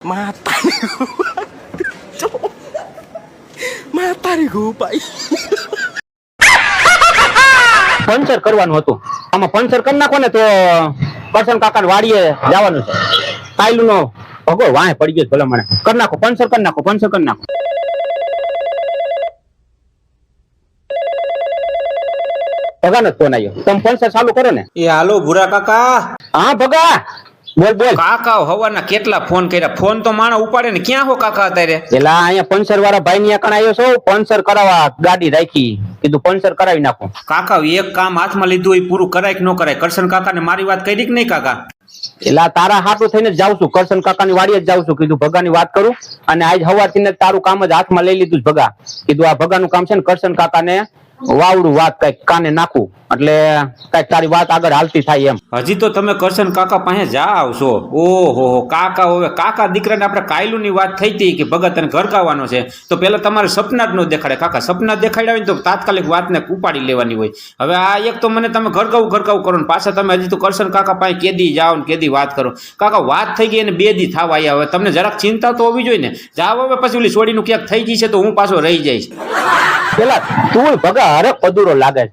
માતારી ભાઈ પંચર કરવાનું હતું. આમાં પંચર કરી નાખો ને તો કરશન કાકા વાડીએ જવાનું છે. કાયલું નો ભગો વાહે પડી ગયો ભલે મને. કરી નાખો પંચર કરી નાખો પંચર કરી નાખો. ભગાનો ફોન આવ્યો. તમે પંચર ચાલુ કરો ને. એ હાલો ભૂરા કાકા. હા ભગા બોલ બોલ. કાકા હવારના કેટલા ફોન કર્યા, ફોન તો માણસ ઉપાડે ને. ક્યાં હો કાકા અત્યારે? એલા અહીંયા પંચર વાળા ભાઈ ની કણ આવ્યો છો. પંચર કરાવવા ગાડી રાખી, કીધું પંચર કરાવી નાખો. કાકા એક કામ હાથમાં લીધું એ પૂરું કરાય કે ન કરાય? કરશન કાકા ને મારી વાત કરી કે નહીં કાકા? એલા તારા હાટું થઈને જ જાઉં છું. કરશન કાકા ની વાડીએ જ જાઉં છું. કીધું ભગાની વાત કરું અને આજ સવારથી ને તારું કામ જ હાથમાં લઈ લીધું ભગા. કીધું આ ભગાનું કામ છે ને કરશન કાકા ને વાવડું વાત કઈક કાને નાખું એટલે કઈક તારી વાત આગળ હાલતી થાય એમ. હજી તો તમે કરશન કાકા પાસે જાવ છો. ઓહો કાકા, હવે કાકા દીકરાને આપણે કાયલું ની વાત થઈ હતી કે ભગત તને ઘરકાવવાનો છે, તો પેલા તમારે સપના જ ન દેખાડે. કાકા સપના દેખાડ્યા હોય તો તાત્કાલિક વાતને ઉપાડી લેવાની હોય. હવે આ એક તો મને તમે ઘરકાવું કરો ને પાછા તમે હજી તો કરશન કાકા પાસે કેદી જાઓ ને કેદી વાત કરો. કાકા વાત થઈ ગઈ અને 2 દી થવા આવ્યા. હવે તમને જરાક ચિંતા તો હોવી જોઈએ ને. જાવ હવે પછી ઓલી છોડીનું ક્યાંક થઈ ગઈ છે તો હું પાછો રહી જઈશ. પેલા તું ભગા હરખ પદુરો લાગે છે.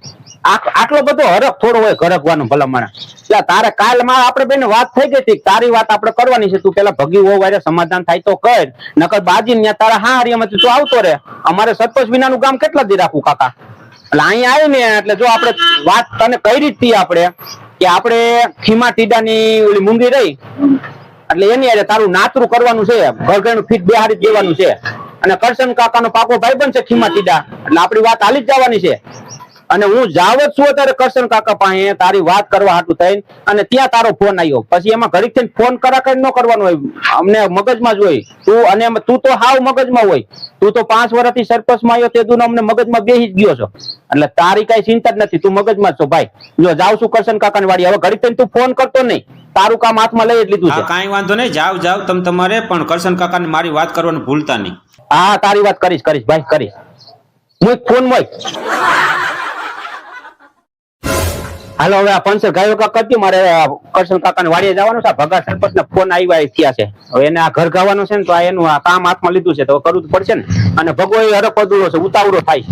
આટલો બધો હરખ થોડો હોય ઘરકવાનો ભલામણ. એટલે તારે કાલમાં આપણે બેન વાત થઈ ગઈ હતી, તારી વાત આપણે કરવાની છે. તું પેલા ભગી હો વારે સમાધાન થાય તો કર, નકર બાજી ને તારા હા હરિયામાંથી તું આવતો રે. અમારે સરપંચ વિનાનું ગામ કેટલા દી રાખવું કાકા? એટલે અહીંયા આવી ને એટલે જો આપણે વાત તને કઈ રીતથી આપણે કે આપણે ખીમા ટીડાની ઓલી મૂંગી રહી એટલે એની આજે તારું નાતરું કરવાનું છે. ઘરનું ફીટ બેહારી દેવાનું છે. અને કરશન કાકાનો પાકો ભાઈ બનશે ખીમા ટીડા, એટલે આપણી વાત હાલી જ જવાની છે. અને હું જાવ જ છું અત્યારે કરશન કાકા પાસે તારી વાત કરવા હાટું થઈને, અને ત્યાં તારો ફોન આવ્યો. પછી એમાં ઘડીક થઈને ફોન કરા કઈ ન કરવાનો હોય, અમને મગજમાં જ હોય. તું તો હાવ મગજમાં હોય. તું તો 5 વર્ષથી સરપંચમાં આવ્યો તે તું અમને મગજમાં બેસી જ ગયો છો. એટલે તારી કઈ ચિંતા જ નથી, તું મગજમાં જ છો ભાઈ. જો જાવ છું કરશન કાકાની વાડી, હવે ઘડીક થઈને તું ફોન કરતો નહીં. તારું કામ હાથમાં લઈ જ લીધું છે. કાંઈ વાંધો નહીં, જાવ તમે તમારે, પણ કરશન કાકાને મારી વાત કરવાનું ભૂલતા નહીં. હા તારી વાત કરીશ ભાઈ કરીશ. હું ફોન મોય. હાલો હવે આ પંચર ગાયો કા કરજો. મારે કરશન કાકાને વાડીએ જવાનું છે. ભગા સરપંચ ને ફોન આવ્યા થયા છે. હવે એને આ ઘર ગાવાનું છે ને તો એનું આ કામ હાથમાં લીધું છે તો કરવું તો પડશે ને. અને ભગો એ હરપદુરો છે, ઉતાવળો થાય.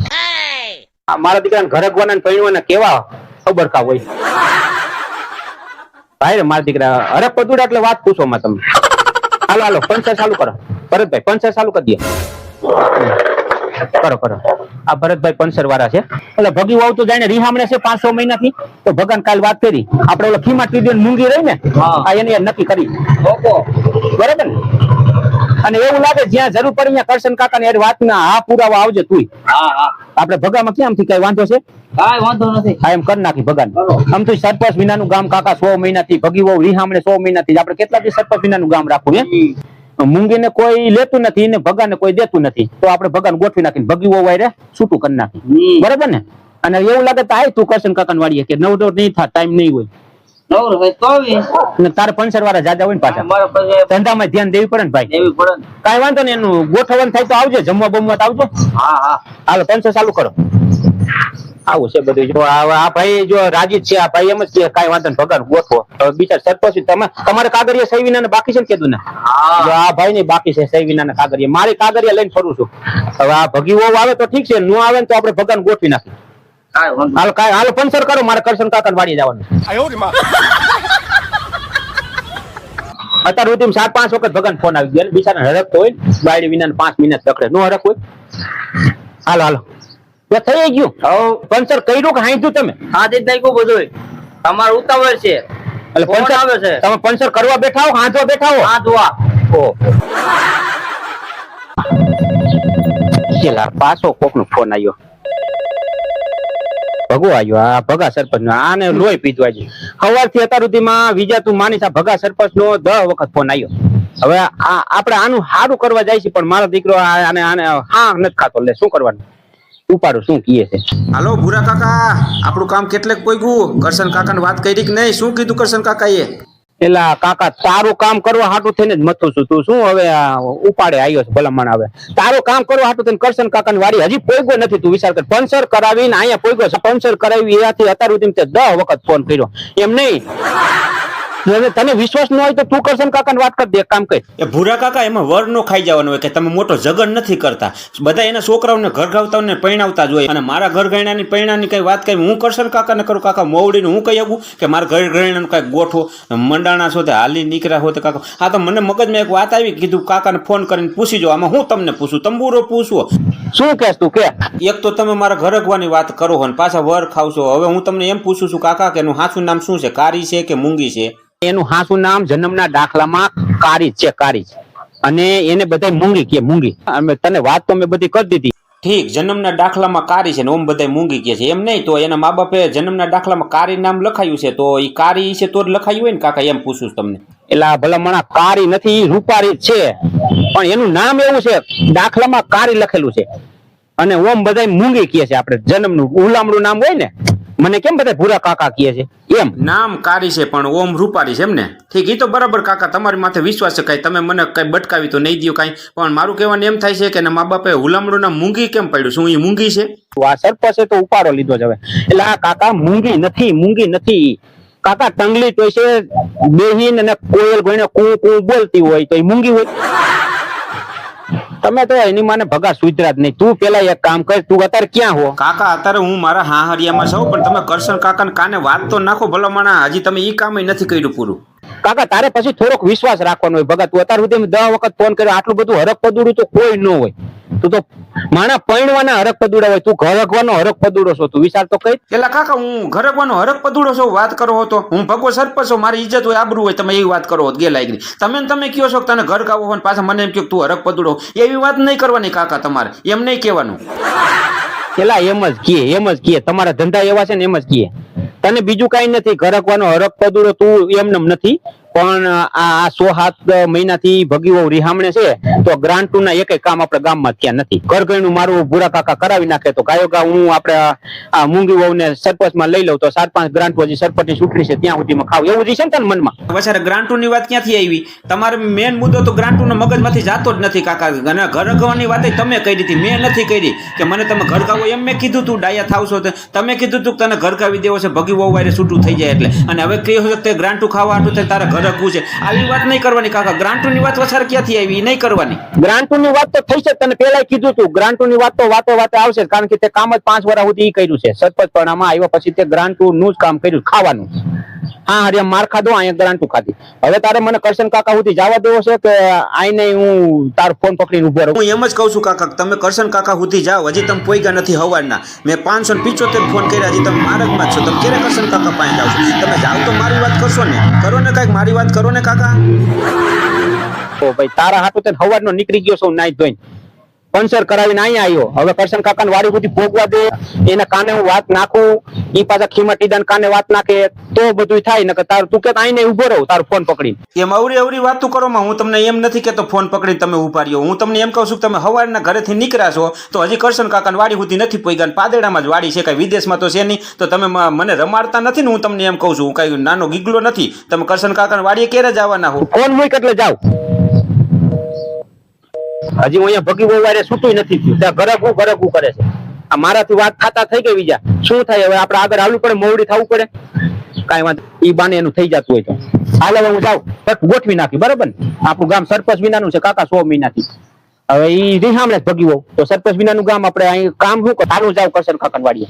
મારા દીકરાને ઘરે ગવાના પૈણવાના કેવા ખબર કા હોય ભાઈ. મારા દીકરા હરપદુડા એટલે વાત પૂછો માં તમે. હાલો પંચર ચાલુ કરો ભરતભાઈ, પંચર ચાલુ કરી દે. કરો આ ભરતભાઈ પંચર વાળા છે. એટલે ભગી વાવ તો જાણે રીહામણે છે 5-6 મહિનાથી. તો ભગવાન કાલ વાત કરી આપણે ઓલો ખીમા ટીડીઓ મૂંગી રહી ને આ એને નક્કી કરી બરાબર ને. અને એવું લાગે જ્યાં જરૂર પડી ત્યાં કરશન કાકા ને વાતના હા પુરાવા આવજે તું. આપણે ભગામાં ક્યાંથી કઈ વાંધો છે? કાઈ વાંધો નથી. હા એમ કરી નાખી ભગાન. આમ તો સરપંચ વિનાનું ગામ કાકા 100 મહિનાથી ભગી વાવ રીહામણે 100 મહિનાથી આપણે કેટલા દી સરપંચ વિનાનું ગામ રાખવું એમ. મૂંગી ને કોઈ લેતું નથી ને ભગા ને કોઈ દેતું નથી, તો આપણે ભગાને ગોઠવી નાખીને ભગી વાય છૂટું કરી નાખી. બરાબર ને. અને એવું લાગે તો આય તું કરશન કાકા વાડીએ કે નવ નહીં થાય, ટાઈમ નહીં હોય. તારે પંચર વાળા જાજા હોય ને પાછા ધંધામાં ધ્યાન દેવી પડે ને ભાઈ. કઈ વાંધો ને એનું ગોઠવણ થાય તો આવજો, જમવા બમવા તો આવજો. હાલો પંચર ચાલુ કરો. આવું છે બધું. જો આ ભાઈ જો રાજી છે, આ ભાઈ એમ જ કે કઈ વાંધો ને ભગવાન ગોઠવો. બિચાર સરપંચ તમારે કાગળિયા સહી વિના બાકી છે ને કીધું ને. આ ભાઈ ની બાકી છે સહી વિના કાગળિયા. મારી કાગળિયા લઈને ફરું છું. હવે આ ભગી આવે તો ઠીક છે, નો આવે ને તો આપણે ભગવાન ગોઠવી નાખી. હાલો પંચર કરો, મારે કરશન કાકા વાડી જવાનું. અત્યાર સુધી 4-5 વખત ભગવાન ફોન આવી ગયો. બિચારા હરખ તો હોય બાયડી વિના 5 મિનિટ પકડે, નો હરખ હોય. હાલો થઈ ગયું. પંચર કર્યું કે હાંધ્યું તમે? હા તે નાખ્યું બધું. તમારે ઉતાવળ છે એટલે પંચર આવે છે. તમે પંચર કરવા બેઠા હો હાંધવા બેઠા હો? હાંધવા. ઓહો પાછો કોક નો ફોન આવ્યો. ભગો આવ્યો આ ભગા સરપંચ નો. આને લોહી પીધું આજે સવારથી અત્યાર સુધીમાં વિજા તું માનીશ આ ભગા સરપંચ નો 10 વખત ફોન આવ્યો. હવે આપણે આનું સારું કરવા જાય છે પણ મારો દીકરો આને હા નથી ખાતો. એટલે શું કરવાનું? ઉપાડો શું કીએ છે. હાલો ભૂરા કાકા, આપણું કામ કેટલેક પોગ્યું? કરશન કાકાને વાત કરી કે નહીં? શું કીધું કરશન કાકાએ? એલા કાકા તારું કામ કરવા હાટું થઈને જ મથું છું. તું શું હવે ઉપાડે આવ્યો છે ભલામણ. આવે તારું કામ કરવા હાટું થઈને કરશન કાકાની વાડી હજી પોગ્યો નથી. તું વિચાર કર. પંચર કરાવીને અહીંયા પોગ્યો છે. પંચર કરાવી એનાથી અત્યાર સુધી 10 વખત ફોન કર્યો એમ નહીં. તને વિશ્વાસ ન હોય તો તું કરશન કાકાને વાત કર દે, એક કામ કર. એ ભૂરા કાકા એમાં વર નો ખાઈ જવાનો હોય કે તમે મોટો જગન નથી કરતા. બધા એના છોકરાઓને ઘર ગાવતાઓને પૈણાવતા જ હોય, અને મારા ઘર ગયણાની પૈણાની કઈ વાત કરી હું કરશન કાકાને કરું? કાકા મોવડીને હું કહી શકું કે મારા ઘર ગયણાનું કઈ ગોઠવો? મંડાણા છો તે હાલી નીકળ્યા હો તે કાકા. હા તો મને મગજમાં એક વાત આવી, કીધું કાકાને ફોન કરીને પૂછી જો. આમાં હું તમને પૂછું, તંબુરો પૂછવો? શું કહેશ તું કે? એક તો તમે મારા ઘર અગવાની વાત કરો હો ને પાછા વર ખાવશો. હવે હું તમને એમ પૂછું છું કાકા કે એનું સાચું નામ શું છે? કારી છે કે મૂંગી છે? એનું હાસું નામ જન્મના દાખલામાં કારી છે, કારી. અને એને બધા મૂંગી કે મૂંગી. અને તને વાત તો મેં બધી કરી દીધી. ઠીક, જન્મના દાખલામાં કારી છે ને ઓમ બધા મૂંગી કે છે, એમ નહીં તો એના મા બાપે જન્મના દાખલામાં કારી નામ લખાયું છે, તો એ કારી છે તો જ લખાયું હોય ને કાકા? એમ પૂછું છું તમને. એટલે ભલામણા કારી નથી, રૂપારી છે, પણ એનું નામ એવું છે, દાખલામાં કારી લખેલું છે. અને ઓમ બધા મૂંગી કે છે. આપણે જન્મનું ઉલામણું નામ હોય ને, મને કેમ બધા ભૂરા કાકા કહે છે એમ. નામ કારી છે પણ ઓમ રૂપારી છે એમ ને? ઠીક, એ તો બરાબર કાકા, તમારી માથે વિશ્વાસ છે. કઈ તમે મને કઈ બટકાવી તો નહીં દો કાંઈ, પણ મારું કહેવાનું એમ થાય છે કે એના મા બાપે હુલામણું નામ મૂંગી કેમ પડ્યું? શું એ મૂંગી છે? આ સરપંચે તો ઉપાડો લીધો છે હવે. એટલે આ કાકા મૂંગી નથી, મૂંગી નથી કાકા. ટંગલી તો છે બેહીન અને કોયલ ગઈને કું કું બોલતી હોય તો એ મૂંગી હોય? તમે તો એની માને ભગા સુધરા જ નહીં. તું પેલા એક કામ કર, તું અત્યારે ક્યાં હો? કાકા અત્યારે હું મારા હાહરિયામાં છું, પણ તમે કરશન કાકાને કાને વાત તો નાખો ભલામણા. હજી તમે ઈ કામ નથી કર્યું પૂરું. કાકા તારે પછી થોડોક વિશ્વાસ રાખવાનો હોય ભગા. તું અત્યાર સુધી 10 વખત ફોન કર્યો, આટલું બધું હરક પદુડું તો કોઈ ન હોય. તું તો માણા પૈણવાના હરક પદુડા હોય, તું ઘર અગવાનો હરક પદુડો છો. તું વિચાર તો કઈ. એટલે કાકા હું ઘર અગવાનો હરક પદુડો છો વાત કરો હતો? હું ભગવો સરપંચ છું, મારી ઇજ્જત હોય, આબરૂ હોય, તમે એવી વાત કરો ગે લાગી. તમે કયો છો કે તને ઘર ગાવો હોય પાછા મને એમ કહો તું હરક પદુડો? એવી વાત નહીં કરવાની કાકા, તમારે એમ નહીં કહેવાનું. પેલા એમ જ કહે તમારા ધંધા એવા છે ને, એમ જ કહે. તને બીજું કઈ નથી. ઘર અગવાનો હરક પદુડો તું એમને નથી. પણ આ 6-7 મહિનાથી ભગીઓ રિહામણે છે, તો ગ્રાન્ટુ ના એક કામ આપણે ગામમાં ત્યાં નથી. ઘરગણું મારું ભૂરા કાકા કરાવી નાખે તો ગાયો ગા હું આપણે આ મૂંગી વહુને સરપંચમાં લઈ લઉં તો 4-5 ગ્રાન્ટ હજી સરપંચની ચૂંટણી છે ત્યાં સુધીમાં ખાવ એવું છે ને મનમાં? વસારે ગ્રાન્ટુની વાત ક્યાંથી આવી? તમારે મેન મુદ્દો તો ગ્રાન્ટુનો મગજમાંથી જાતો જ નથી કાકા. અને ઘર અગવાની વાત તમે કરી હતી, મેં નથી કરી કે મને તમે ઘર ગાવો એમ મેં કીધું તું ડાયા થાવશો. તમે કીધું તું તને ઘર ગાવી દેવો છે, ભગી વહુ વારે છૂટું થઈ જાય એટલે. અને હવે કહ્યું છે તે ગ્રાન્ટુ ખાવા હતું તારે ઘર અગવું છે. આવી વાત નહીં કરવાની કાકા. ગ્રાન્ટુની વાત વસારે ક્યાંથી આવી? નહીં કરવાની. ગ્રાન્ટુની વાત તો થઈ છે, તને પેલા કીધું તું. ગ્રાન્ટુની વાત તો વાતે આવશે, કારણ કે તે કામ જ 5 વર્ષ સુધી કર્યું છે. સરપંચ પણ આમાં આવ્યા પછી તે ગ્રાન્ટુ નું જ કામ કર્યું, ખાવાનું. હા હરિયા માર ખાધો, અહીંયા ગ્રાન્ટુ ખાધી. હવે તારે મને કરશન કાકા સુધી જવા દેવો છે કે આઈને હું તાર ફોન પકડીને ઉભો રહું? હું એમ જ કહું છું કાકા, તમે કરશન કાકા સુધી જાઓ. હજી તમે પોઈગા નથી હવારના. મેં 575 ફોન કર્યા, હજી તમે માર્ગમાં જ છો. તમે ક્યારે કરશન કાકા પાસે જાઓ છો? તમે જાઓ તો મારી વાત કરશો ને? કરો ને કાંઈક મારી વાત કરો ને કાકા. તો ભાઈ તારા હાથો તે હવારનો નીકળી ગયો છું નાઈ ધોઈને, પંચર કરાવીને અહીંયા આવ્યો. હવે કરશન કાકાને વાડી સુધી ભોગવા દે, એના કાને હું વાત નાખું, ઈ પાછા ખીમટીદાન કાને વાત નાખે તો બધું થાય. ને તાર તું કે આઈને ઉભો રહું તારું ફોન પકડીને. એમ અવરી વાતો કરો માં. હું તમને એમ નથી કેતો ફોન પકડીને તમે ઉભા રહ્યો. હું તમને એમ કહું છું કે તમે હવારના ઘરેથી નીકળ્યા છો તો હજી કરશન કાકાને વાડી સુધી નથી પોઈગા. પાદેડામાં જ વાડી છે, કઈ વિદેશમાં તો છે નહીં. તો તમે મને રમાડતા નથી ને. હું તમને એમ કહું છું, કઈ નાનો ગીગલો નથી. તમે કરશન કાકાને વાડીએ ક્યારે જવાના હો? ફોન મૂક એટલે જાવ. હજી હું અહીંયા ભગી બહુ વારે છૂટું નથી થયું. ત્યાં ગરકું કરે છે. આ મારાથી વાત ખાતા થઈ ગઈ બીજા. શું થાય હવે? આપણે આગળ આવવું પડે, મોવડી થવું પડે. કાંઈ વાંધો ઈ બાને એનું થઈ જતું હોય તો હાલ. હવે હું જાઉં, ગોઠવી નાખી બરાબર ને? આપણું ગામ સરપંચ વિનાનું છે કાકા 100 મહિનાથી. હવે ઈ રીહામણે જ ભગી હોવ તો સરપંચ વિનાનું ગામ આપણે અહીં કામ શું કર? હાલું જાવ કરશન કાકા વાડીએ.